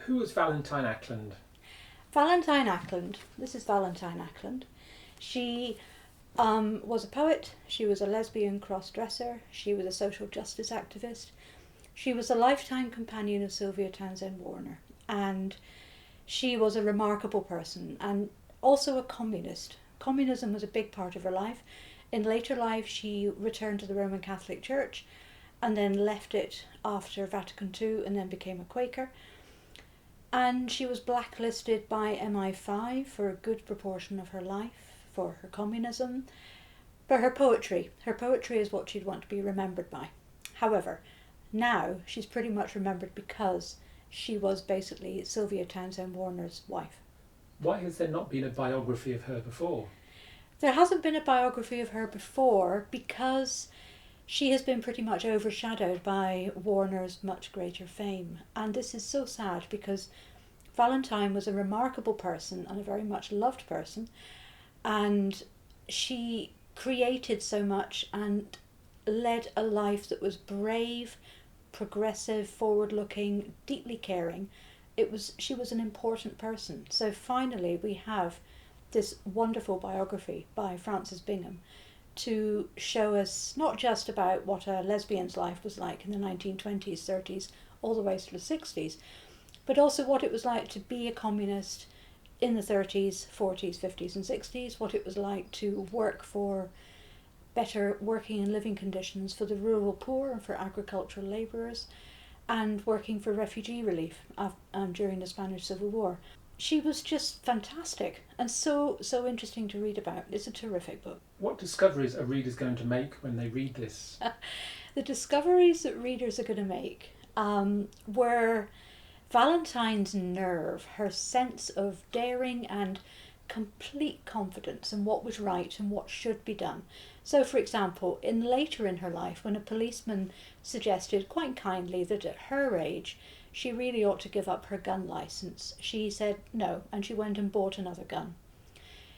Who was Valentine Ackland? Valentine Ackland, this is Valentine Ackland. She was a poet, she was a lesbian cross-dresser, she was a social justice activist, she was a lifetime companion of Sylvia Townsend Warner, and she was a remarkable person and also a communist. Communism was a big part of her life. In later life, she returned to the Roman Catholic Church and then left it after Vatican II and then became a Quaker. And she was blacklisted by MI5 for a good proportion of her life for her communism. But her poetry is what she'd want to be remembered by. However, now she's pretty much remembered because she was basically Sylvia Townsend Warner's wife. Why has there not been a biography of her before? There hasn't been a biography of her before because she has been pretty much overshadowed by Warner's much greater fame. And this is so sad because Valentine was a remarkable person and a very much loved person, and she created so much and led a life that was brave, progressive, forward-looking, deeply caring. She was an important person. So finally we have this wonderful biography by Frances Bingham to show us not just about what a lesbian's life was like in the 1920s, 30s, all the way through the 60s, but also what it was like to be a communist in the 30s, 40s, 50s and 60s, what it was like to work for better working and living conditions for the rural poor and for agricultural labourers, and working for refugee relief during the Spanish Civil War. She was just fantastic and so interesting to read about. It's a terrific book. What discoveries are readers going to make when they read this? The discoveries that readers are going to make were Valentine's nerve, her sense of daring and complete confidence in what was right and what should be done. So, for example, later in her life, when a policeman suggested quite kindly that at her age she really ought to give up her gun licence, she said no, and she went and bought another gun.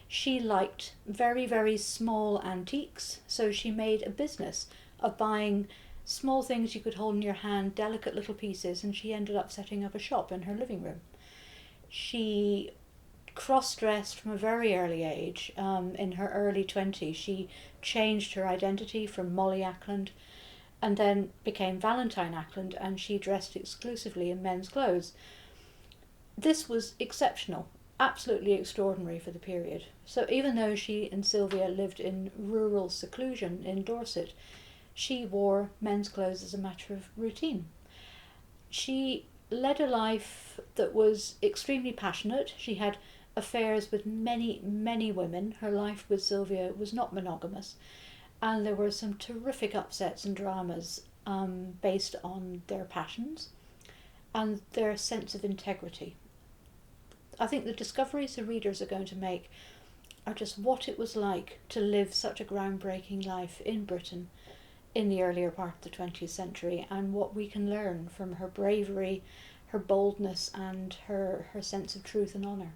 She liked very, very small antiques, so she made a business of buying small things you could hold in your hand, delicate little pieces, and she ended up setting up a shop in her living room. She cross-dressed from a very early age. In her early 20s, she changed her identity from Molly Ackland and then became Valentine Ackland, and she dressed exclusively in men's clothes. This was exceptional, absolutely extraordinary for the period. So even though she and Sylvia lived in rural seclusion in Dorset, she wore men's clothes as a matter of routine. She led a life that was extremely passionate. She had affairs with many, many women. Her life with Sylvia was not monogamous, and there were some terrific upsets and dramas based on their passions and their sense of integrity. I think the discoveries the readers are going to make are just what it was like to live such a groundbreaking life in Britain in the earlier part of the 20th century, and what we can learn from her bravery, her boldness and her sense of truth and honour.